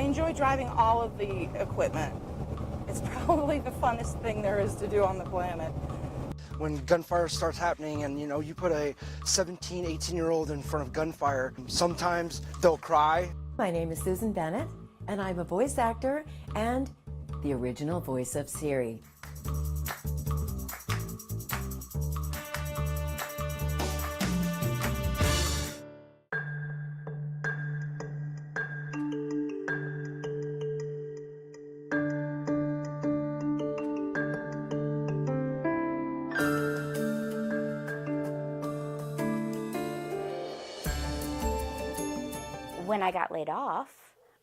enjoy driving all of the equipment. It's probably the funnest thing there is to do on the planet. When gunfire starts happening and you put a 17, 18-year-old in front of gunfire, sometimes they'll cry. My name is Susan Bennett, and I'm a voice actor and the original voice of Siri. When I got laid off,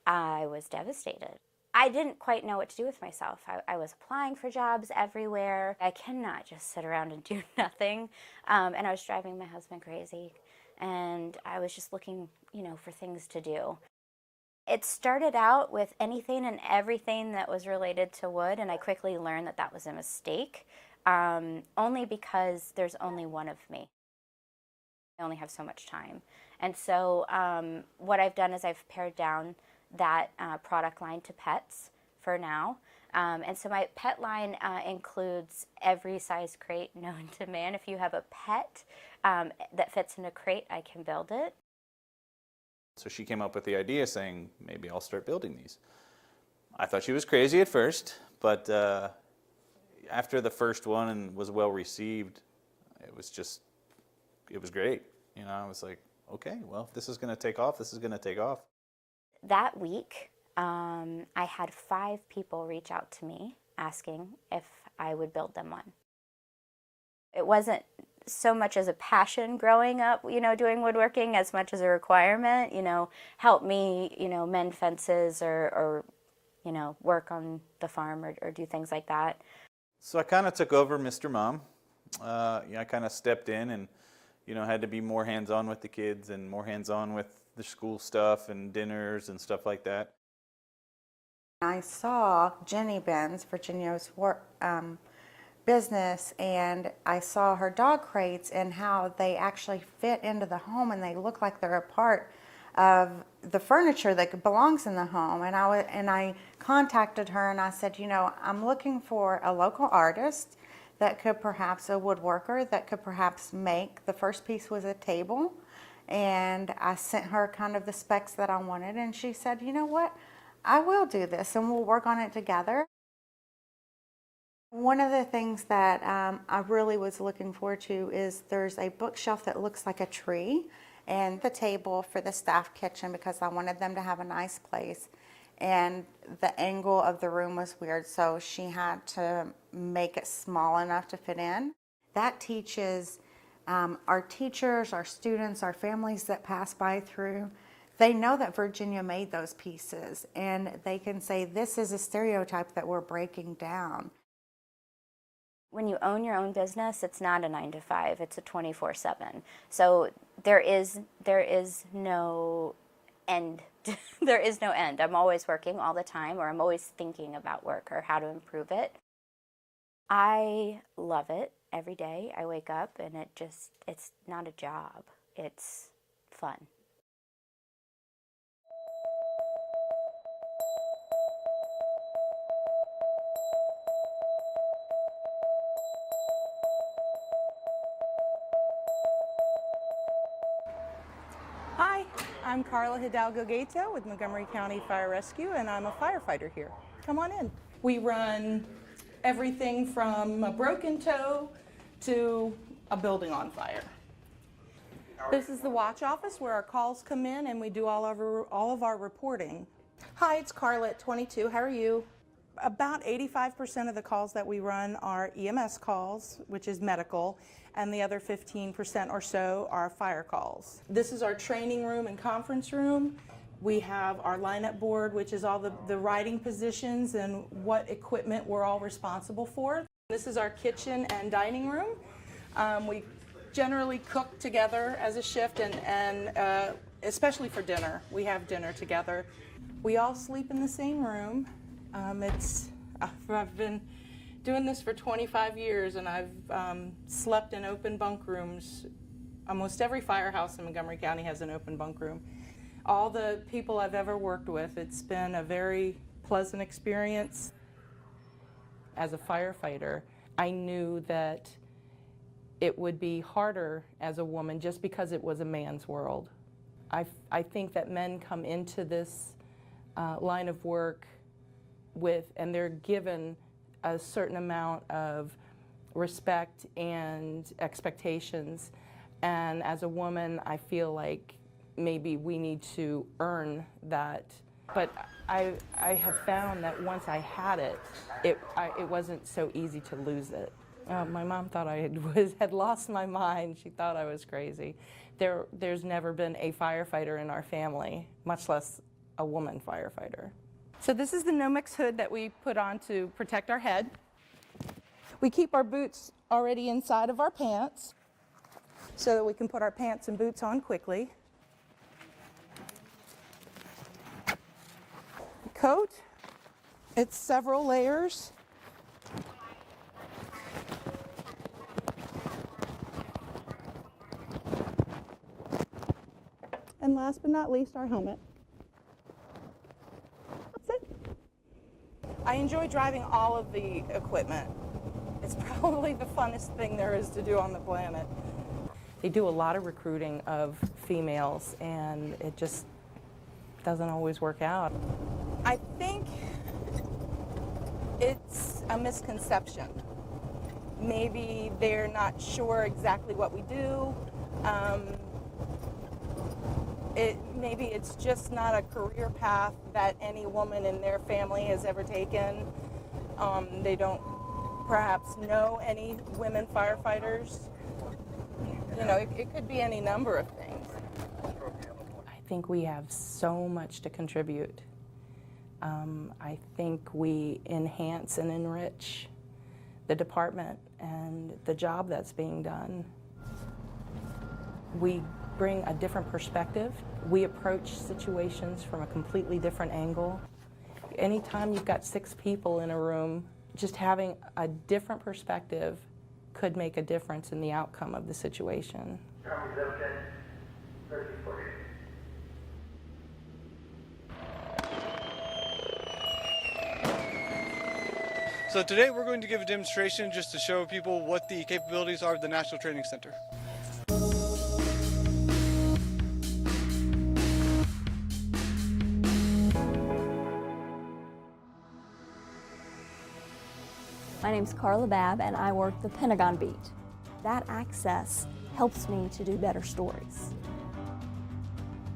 I was devastated. I didn't quite know what to do with myself. I was applying for jobs everywhere. I cannot just sit around and do nothing. And I was driving my husband crazy. And I was just looking, for things to do. It started out with anything and everything that was related to wood, and I quickly learned that that was a mistake, only because there's only one of me. I only have so much time. And so what I've done is I've pared down that product line to pets for now. And so my pet line includes every size crate known to man. If you have a pet that fits in a crate, I can build it. So she came up with the idea saying, maybe I'll start building these. I thought she was crazy at first, but after the first one and was well received, it was great. I was like, okay, well, if this is going to take off, this is going to take off. That week, I had 5 people reach out to me asking if I would build them one. It wasn't so much as a passion growing up, doing woodworking, as much as a requirement, help me, mend fences or work on the farm or do things like that. So I kind of took over Mr. Mom. I kind of stepped in and had to be more hands-on with the kids and more hands-on with the school stuff and dinners and stuff like that. I saw Jenny Benz, Virginia's business, and I saw her dog crates and how they actually fit into the home and they look like they're a part of the furniture that belongs in the home. And I contacted her and I said, I'm looking for a local artist that could perhaps, a woodworker, that could perhaps make, the first piece was a table, and I sent her kind of the specs that I wanted, and she said, you know what, I will do this, and we'll work on it together. One of the things that I really was looking forward to is there's a bookshelf that looks like a tree, and the table for the staff kitchen, because I wanted them to have a nice place. And the angle of the room was weird, so she had to make it small enough to fit in. That teaches our teachers, our students, our families that pass by through, they know that Virginia made those pieces, and they can say, this is a stereotype that we're breaking down. When you own your own business, it's not a 9-to-5, it's a 24/7. So there is no end. There is no end. I'm always working all the time, or I'm always thinking about work or how to improve it. I love it every day. I wake up and it's not a job. It's fun. Hi, I'm Carla Hidalgo Gato with Montgomery County Fire Rescue, and I'm a firefighter here. Come on in. We run everything from a broken toe to a building on fire. This is the watch office where our calls come in and we do all of our reporting. Hi, it's Carla at 22. How are you? About 85% of the calls that we run are EMS calls, which is medical, and the other 15% or so are fire calls. This is our training room and conference room. We have our lineup board, which is all the writing positions and what equipment we're all responsible for. This is our kitchen and dining room. We generally cook together as a shift, and especially for dinner. We have dinner together. We all sleep in the same room. I've been doing this for 25 years, and I've slept in open bunk rooms. Almost every firehouse in Montgomery County has an open bunk room. all the people I've ever worked with, it's been a very pleasant experience. As a firefighter, I knew that it would be harder as a woman just because it was a man's world. I think that men come into this line of work and they're given a certain amount of respect and expectations. And as a woman, I feel like maybe we need to earn that. But I have found that once I had it, it wasn't so easy to lose it. My mom thought I had lost my mind. She thought I was crazy. There's never been a firefighter in our family, much less a woman firefighter. So this is the Nomex hood that we put on to protect our head. We keep our boots already inside of our pants so that we can put our pants and boots on quickly. Coat, it's several layers. And last but not least, our helmet. That's it. I enjoy driving all of the equipment. It's probably the funnest thing there is to do on the planet. They do a lot of recruiting of females, and it just doesn't always work out. I think it's a misconception. Maybe they're not sure exactly what we do. Maybe it's just not a career path that any woman in their family has ever taken. They don't perhaps know any women firefighters. You know, it could be any number of things. I think we have so much to contribute. I think we enhance and enrich the department and the job that's being done. We bring a different perspective. We approach situations from a completely different angle. Anytime you've got 6 people in a room, just having a different perspective could make a difference in the outcome of the situation. So today we're going to give a demonstration just to show people what the capabilities are of the National Training Center. My name's Carla Babb, and I work the Pentagon beat. That access helps me to do better stories.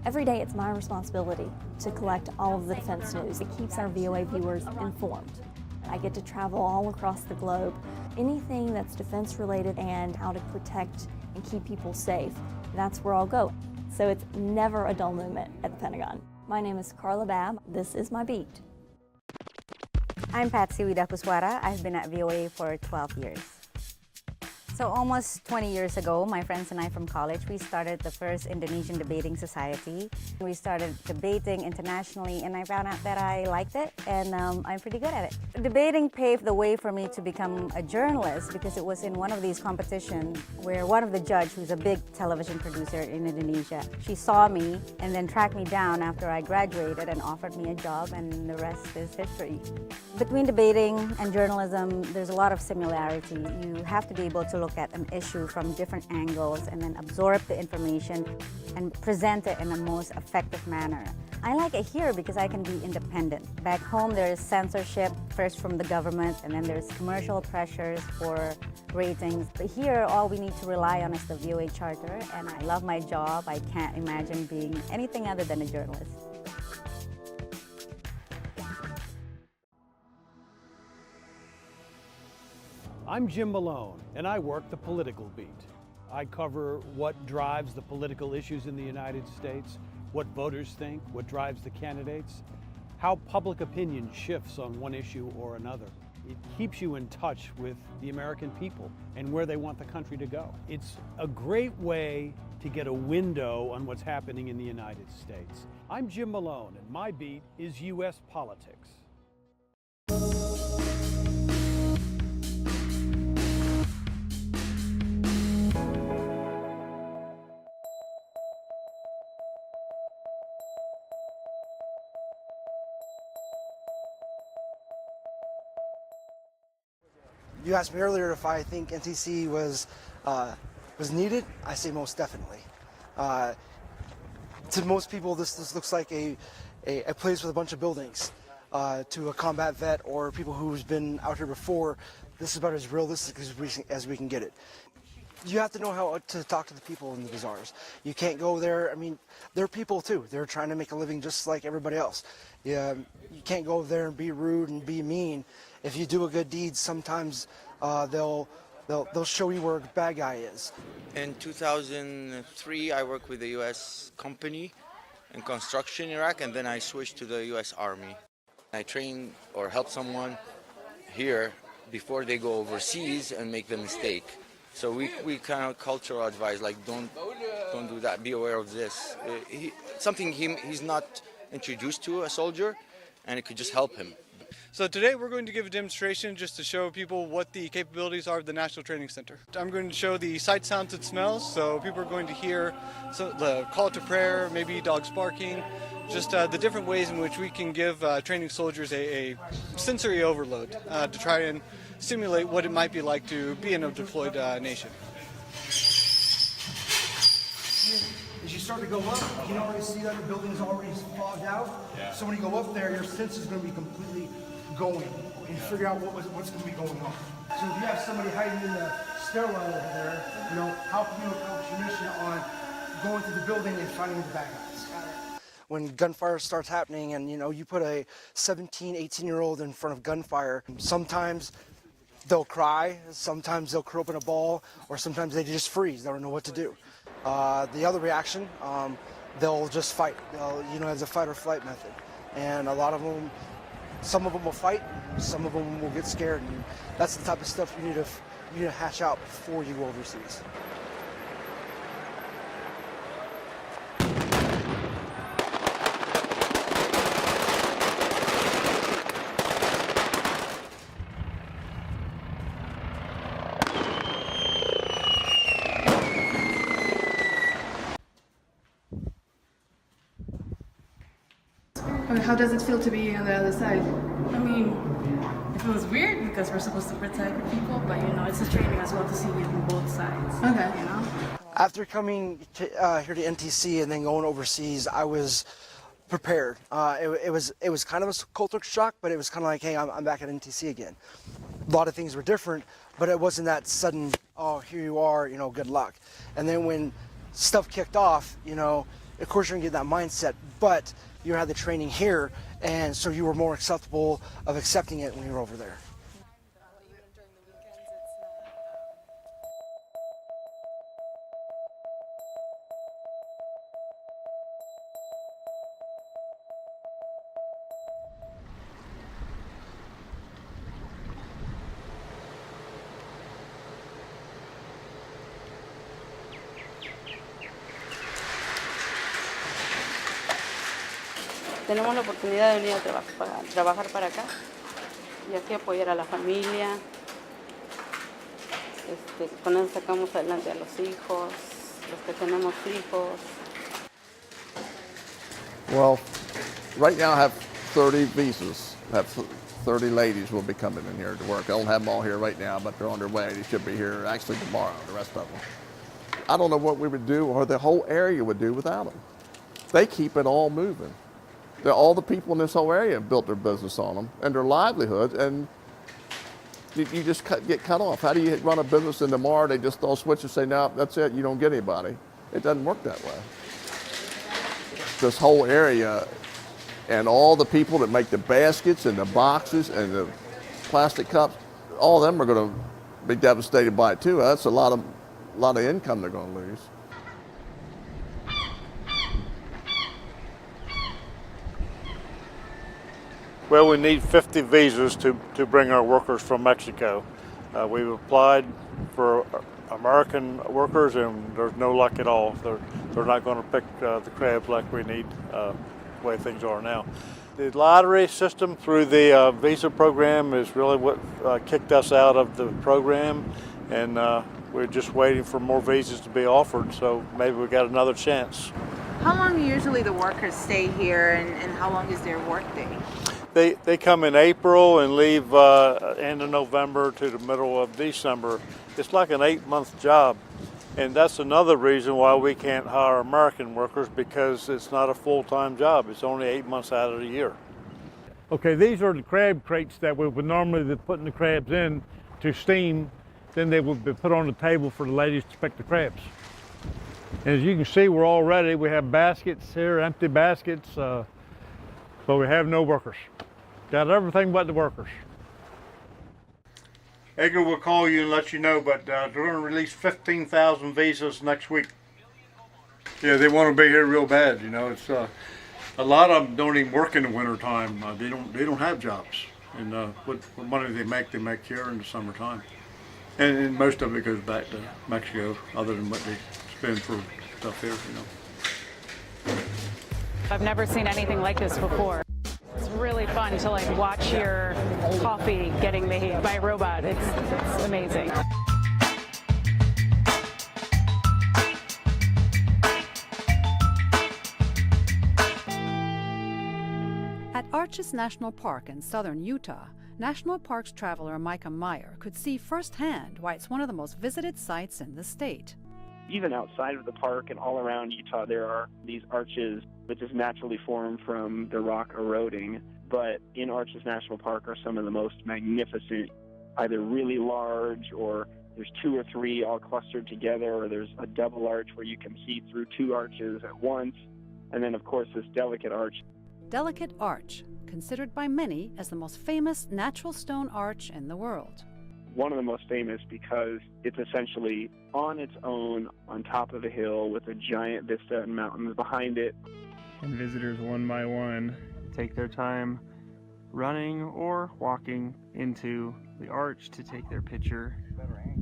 Every day it's my responsibility to collect all of the defense news. It keeps our VOA viewers informed. I get to travel all across the globe. Anything that's defense related and how to protect and keep people safe, that's where I'll go. So it's never a dull moment at the Pentagon. My name is Carla Babb. This is my beat. I'm Patsy Widapuswara. I've been at VOA for 12 years. So almost 20 years ago, my friends and I from college, we started the first Indonesian Debating Society. We started debating internationally, and I found out that I liked it, and I'm pretty good at it. Debating paved the way for me to become a journalist because it was in one of these competitions where one of the judges, who's a big television producer in Indonesia, she saw me and then tracked me down after I graduated and offered me a job, and the rest is history. Between debating and journalism, there's a lot of similarity. You have to be able to look at an issue from different angles and then absorb the information and present it in the most effective manner. I like it here because I can be independent. Back home, there is censorship, first from the government, and then there's commercial pressures for ratings. But here, all we need to rely on is the VOA Charter, and I love my job. I can't imagine being anything other than a journalist. I'm Jim Malone, and I work the political beat. I cover what drives the political issues in the United States, what voters think, what drives the candidates, how public opinion shifts on one issue or another. It keeps you in touch with the American people and where they want the country to go. It's a great way to get a window on what's happening in the United States. I'm Jim Malone, and my beat is U.S. politics. You asked me earlier if I think NTC was needed. I say most definitely. To most people, this looks like a place with a bunch of buildings. To a combat vet or people who's been out here before, this is about as realistic as we can get it. You have to know how to talk to the people in the bazaars. You can't go there. I mean, they're people too. They're trying to make a living just like everybody else. Yeah, you can't go there and be rude and be mean. If you do a good deed, sometimes they'll show you where the bad guy is. In 2003, I worked with a U.S. company in construction in Iraq, and then I switched to the U.S. Army. I train or help someone here before they go overseas and make the mistake. So we kind of cultural advise, like don't do that. Be aware of this. Something he's not introduced to, a soldier, and it could just help him. So today we're going to give a demonstration just to show people what the capabilities are of the National Training Center. I'm going to show the sight, sounds, and smells, so people are going to hear the call to prayer, maybe dogs barking, just the different ways in which we can give training soldiers a sensory overload to try and simulate what it might be like to be in a deployed nation. As you start to go up, you can already see that the building's already fogged out. Yeah. So when you go up there, your sense is going to be completely going and figure out what's going to be going on. So if you have somebody hiding in the stairwell over there, how can you accomplish your mission on going through the building and finding the bad guys? When gunfire starts happening and you put a 17, 18-year-old in front of gunfire, sometimes they'll cry, sometimes they'll curl up in a ball, or sometimes they just freeze. They don't know what to do. The other reaction, they'll just fight. As a fight or flight method. And a lot of them, some of them will fight, some of them will get scared. And that's the type of stuff you need to hash out before you go overseas. How does it feel to be on the other side? I mean, it feels weird because we're supposed to protect people, but it's a training as well to see it from both sides. Okay. After coming to, here to NTC and then going overseas, I was prepared. It was kind of a culture shock, but it was kind of like, hey, I'm back at NTC again. A lot of things were different, but it wasn't that sudden, oh, here you are, good luck. And then when stuff kicked off, of course you're gonna get that mindset, but you had the training here, and so you were more acceptable of accepting it when you were over there. Tenemos la oportunidad de venir a trabajar para acá y así apoyar a la familia. Con eso sacamos adelante a los hijos, los que tenemos hijos. Well, right now I have 30 visas. I have 30 ladies will be coming in here to work. I don't have them all here right now, but they're on their way. They should be here actually tomorrow, the rest of them. I don't know what we would do or the whole area would do without them. They keep it all moving. All the people in this whole area have built their business on them and their livelihood, and you just get cut off. How do you run a business and tomorrow they just throw a switch and say, no, that's it, you don't get anybody? It doesn't work that way. This whole area and all the people that make the baskets and the boxes and the plastic cups, all of them are going to be devastated by it too. That's a lot of income they're going to lose. Well, we need 50 visas to bring our workers from Mexico. We've applied for American workers, and there's no luck at all. They're not going to pick the crabs like we need, the way things are now. The lottery system through the visa program is really what kicked us out of the program, and we're just waiting for more visas to be offered, so maybe we got another chance. How long usually the workers stay here, and how long is their work day? They come in April and leave end of November to the middle of December. It's like an 8-month job. And that's another reason why we can't hire American workers, because it's not a full-time job. It's only 8 months out of the year. Okay, these are the crab crates that we would normally be putting the crabs in to steam. Then they would be put on the table for the ladies to pick the crabs. And as you can see, we're all ready. We have baskets here, empty baskets, but we have no workers. Got everything but the workers. Edgar will call you and let you know, but they're going to release 15,000 visas next week. Yeah, they want to be here real bad. You know, it's a lot of them don't even work in the wintertime. They don't have jobs, and what money they make here in the summertime, and most of it goes back to Mexico, other than what they spend for stuff here. You know, I've never seen anything like this before. It's really fun to like watch your coffee getting made by a robot. It's amazing. At Arches National Park in southern Utah, National Parks traveler Micah Meyer could see firsthand why it's one of the most visited sites in the state. Even outside of the park and all around Utah, there are these arches that just naturally form from the rock eroding. But in Arches National Park are some of the most magnificent, either really large, or there's 2 or 3 all clustered together, or there's a double arch where you can see through 2 arches at once. And then, of course, this Delicate Arch. Delicate Arch, considered by many as the most famous natural stone arch in the world. One of the most famous because it's essentially on its own on top of a hill with a giant vista and mountains behind it. And visitors one by one take their time running or walking into the arch to take their picture,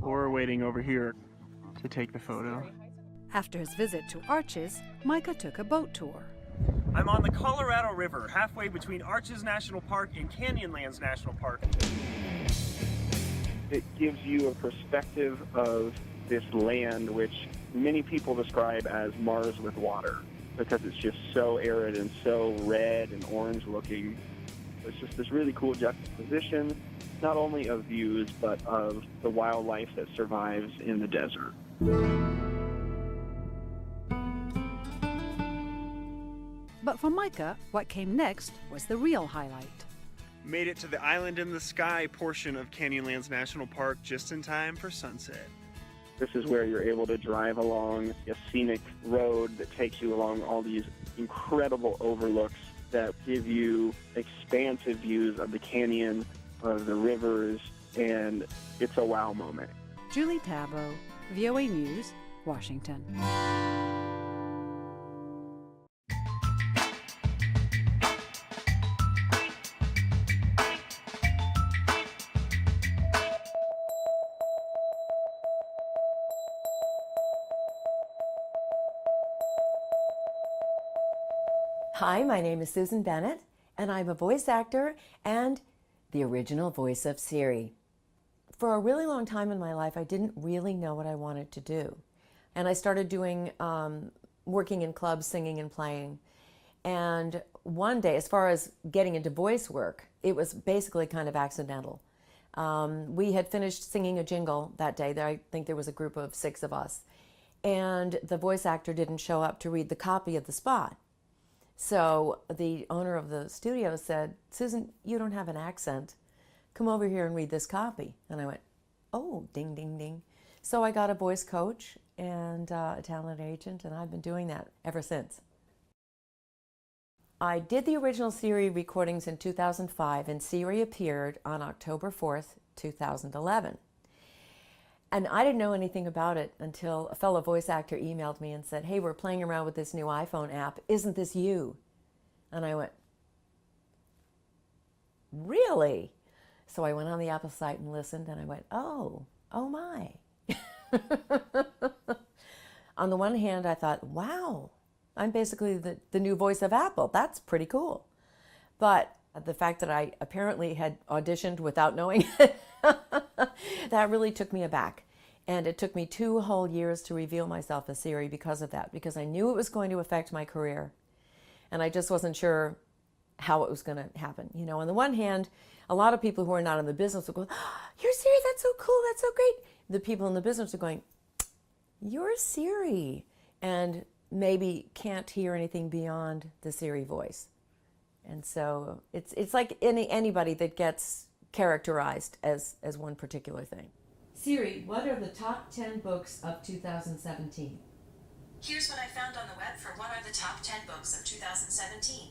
or waiting over here to take the photo. After his visit to Arches, Micah took a boat tour. I'm on the Colorado River, halfway between Arches National Park and Canyonlands National Park. It gives you a perspective of this land, which many people describe as Mars with water, because it's just so arid and so red and orange looking. It's just this really cool juxtaposition, not only of views, but of the wildlife that survives in the desert. But for Micah, what came next was the real highlight. Made it to the Island in the Sky portion of Canyonlands National Park just in time for sunset. This is where you're able to drive along a scenic road that takes you along all these incredible overlooks that give you expansive views of the canyon, of the rivers, and it's a wow moment. Julie Tabo, VOA News, Washington. Hi, my name is Susan Bennett, and I'm a voice actor and the original voice of Siri. For a really long time in my life, I didn't really know what I wanted to do. And I started doing, working in clubs, singing and playing. And one day, as far as getting into voice work, it was basically kind of accidental. We had finished singing a jingle that day. I think there was a group of 6 of us. And the voice actor didn't show up to read the copy of the spot. So the owner of the studio said, "Susan, you don't have an accent. Come over here and read this copy." And I went, "Oh, ding, ding, ding." So I got a voice coach and a talent agent, and I've been doing that ever since. I did the original Siri recordings in 2005, and Siri appeared on October 4th, 2011. And I didn't know anything about it until a fellow voice actor emailed me and said, "Hey, we're playing around with this new iPhone app. Isn't this you?" And I went, "Really?" So I went on the Apple site and listened, and I went, oh my. On the one hand, I thought, wow, I'm basically the new voice of Apple. That's pretty cool. But the fact that I apparently had auditioned without knowing it, that really took me aback. And it took me 2 whole years to reveal myself as Siri because of that, because I knew it was going to affect my career. And I just wasn't sure how it was going to happen. You know, on the one hand, a lot of people who are not in the business will go, oh, you're Siri, that's so cool, that's so great. The people in the business are going, you're Siri, and maybe can't hear anything beyond the Siri voice. And so it's like anybody that gets characterized as one particular thing. Siri, what are the top 10 books of 2017? Here's what I found on the web for what are the top 10 books of 2017.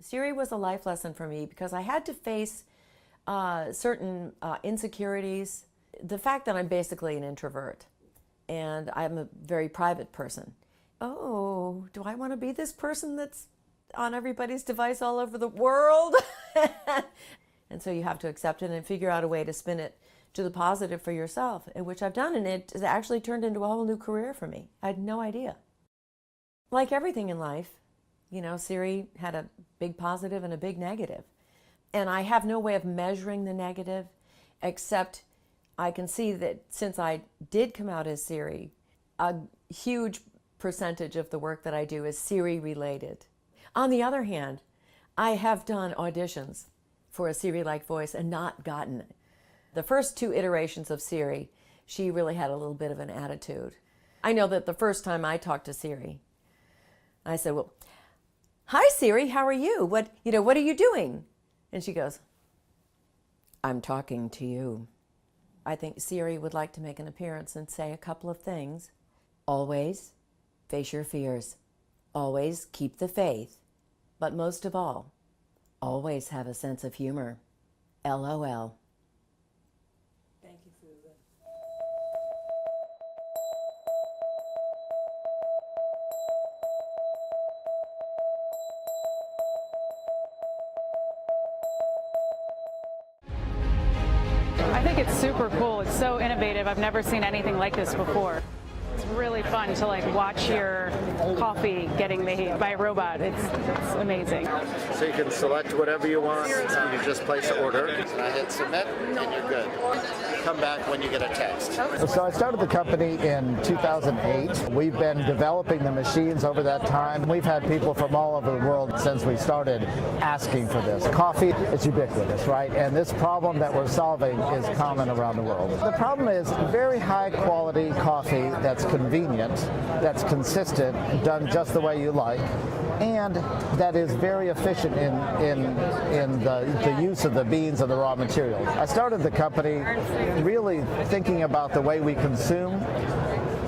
Siri was a life lesson for me because I had to face certain insecurities. The fact that I'm basically an introvert and I'm a very private person. Oh, do I want to be this person that's on everybody's device all over the world? And so you have to accept it and figure out a way to spin it to the positive for yourself, which I've done, and it has actually turned into a whole new career for me. I had no idea. Like everything in life, you know, Siri had a big positive and a big negative. And I have no way of measuring the negative, except I can see that since I did come out as Siri, a huge percentage of the work that I do is Siri related. On the other hand, I have done auditions for a Siri-like voice and not gotten it. The first 2 iterations of Siri, she really had a little bit of an attitude. I know that the first time I talked to Siri, I said, well, hi Siri, how are you? What are you doing? And she goes, I'm talking to you. I think Siri would like to make an appearance and say a couple of things. Always face your fears. Always keep the faith. But most of all, always have a sense of humor. LOL. Thank you, Susan. I think it's super cool. It's so innovative. I've never seen anything like this before. It's really fun to like watch your coffee getting made by a robot. It's amazing. So you can select whatever you want, and you just place the order, and I hit submit, and you're good. Come back when you get a text. So I started the company in 2008. We've been developing the machines over that time. We've had people from all over the world since we started asking for this. Coffee is ubiquitous, right? And this problem that we're solving is common around the world. The problem is very high quality coffee that's convenient, that's consistent, done just the way you like, and that is very efficient in the use of the beans and the raw materials. I started the company really thinking about the way we consume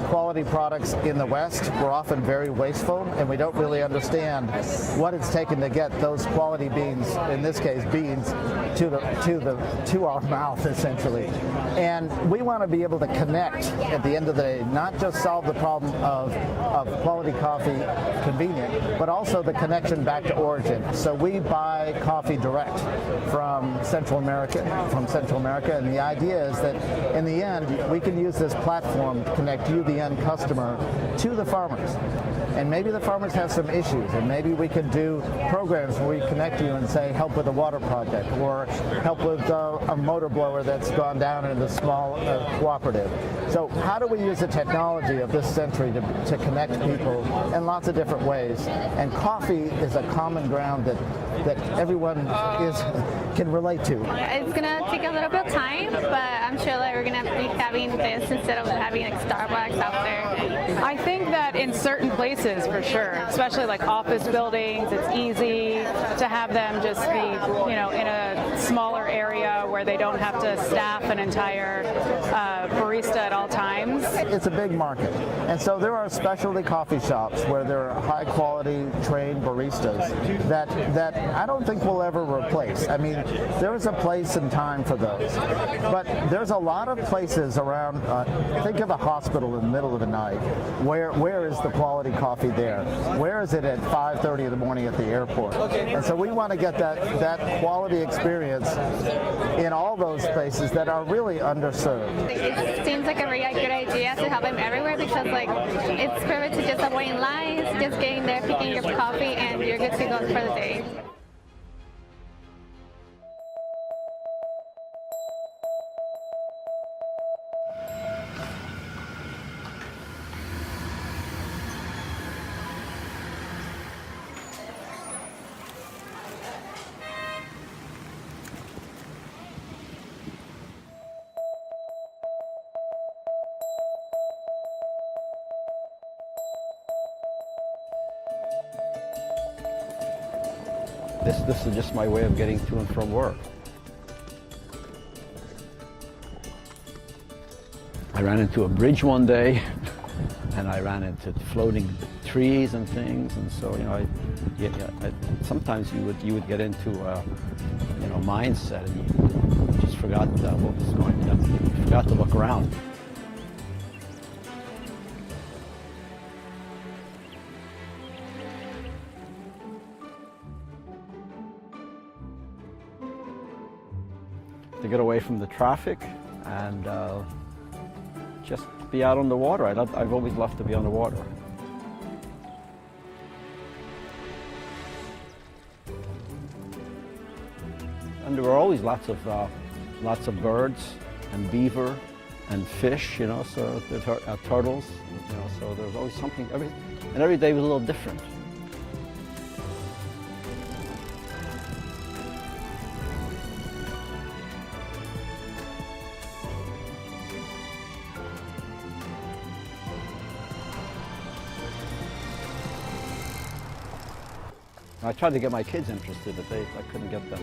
quality products in the West. We're often very wasteful, and we don't really understand what it's taken to get those quality beans, in this case beans, to our mouth essentially. And we want to be able to connect at the end of the day, not just solve the problem of quality coffee convenient, but also the connection back to origin. So we buy coffee direct from Central America, and the idea is that in the end we can use this platform to connect you, the end customer, to the farmers. And maybe the farmers have some issues, and maybe we can do programs where we connect you and say help with a water project, or help with a motor blower that's gone down in the small cooperative. So how do we use the technology of this century to connect people in lots of different ways? And coffee is a common ground that everyone can relate to. It's gonna take a little bit of time, but I'm sure that we're gonna be having this instead of having like Starbucks out there. I think that in certain places, for sure, especially like office buildings, it's easy to have them just be, in a smaller area where they don't have to staff an entire barista at all times. It's a big market, and so there are specialty coffee shops where there are high quality trained baristas that I don't think we'll ever replace. I mean, there is a place and time for those, but there's a lot of places around. Think of a hospital in the middle of the night. Where is the quality coffee there? Where is it at 5:30 in the morning at the airport? And so we want to get that quality experience in all those places that are really underserved. It seems like a really good idea to have them everywhere because it's perfect to just avoid lines, just getting there, picking your coffee, and you're good to go for the day. This is just my way of getting to and from work. I ran into a bridge one day, and I ran into floating trees and things, and so sometimes you would get into a mindset, and you just forgot what was going on. You forgot to look around. To get away from the traffic and just be out on the water. I've always loved to be on the water. And there were always lots of birds and beaver and fish, so the turtles, so there was always something, every day was a little different. I tried to get my kids interested, but I couldn't get them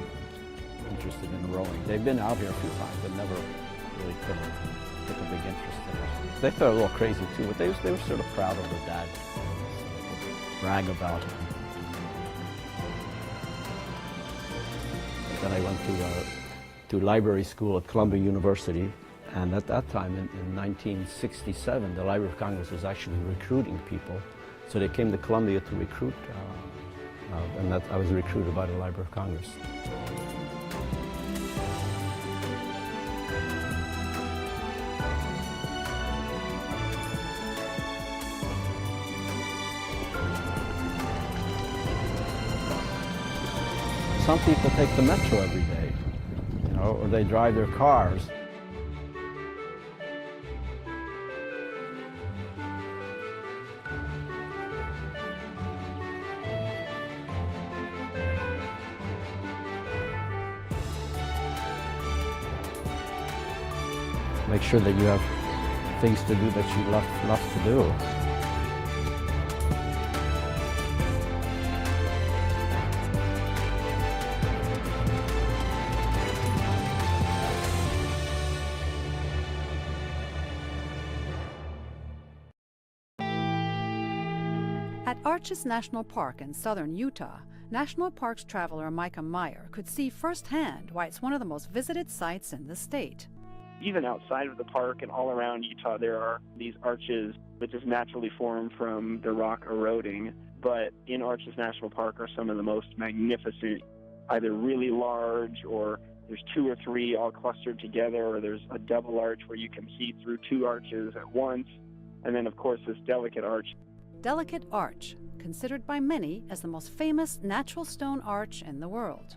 interested in rowing. They've been out here a few times, but never really took a big interest in it. They thought it a little crazy too, but they were sort of proud of their dad, so they could brag about it. Then I went to library school at Columbia University, and at that time, in 1967, the Library of Congress was actually recruiting people, so they came to Columbia to recruit. And I was recruited by the Library of Congress. Some people take the metro every day, or they drive their cars. Make sure that you have things to do that you love to do. At Arches National Park in southern Utah, National Parks traveler Micah Meyer could see firsthand why it's one of the most visited sites in the state. Even outside of the park and all around Utah, there are these arches that just naturally form from the rock eroding. But in Arches National Park are some of the most magnificent, either really large, or there's two or three all clustered together, or there's a double arch where you can see through two arches at once. And then, of course, this Delicate Arch. Delicate Arch, considered by many as the most famous natural stone arch in the world.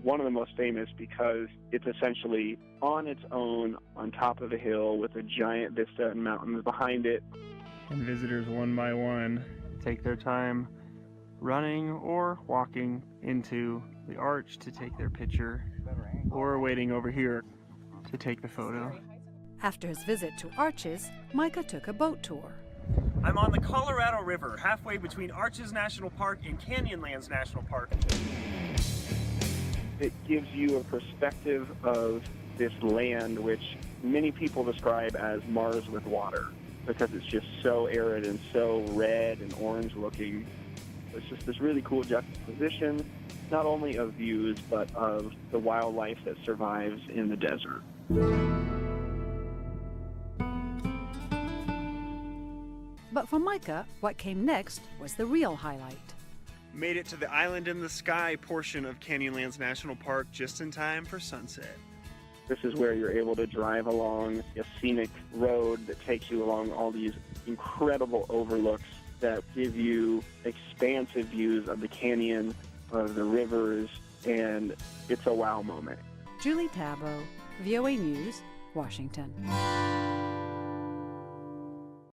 One of the most famous because it's essentially on its own on top of a hill with a giant vista and mountains behind it. And visitors one by one take their time running or walking into the arch to take their picture, or waiting over here to take the photo. After his visit to Arches, Micah took a boat tour. I'm on the Colorado River, halfway between Arches National Park and Canyonlands National Park. It gives you a perspective of this land, which many people describe as Mars with water, because it's just so arid and so red and orange looking. It's just this really cool juxtaposition, not only of views, but of the wildlife that survives in the desert. But for Micah, what came next was the real highlight. Made it to the Island in the Sky portion of Canyonlands National Park just in time for sunset. This is where you're able to drive along a scenic road that takes you along all these incredible overlooks that give you expansive views of the canyon, of the rivers, and it's a wow moment. Julie Tabo, VOA News, Washington.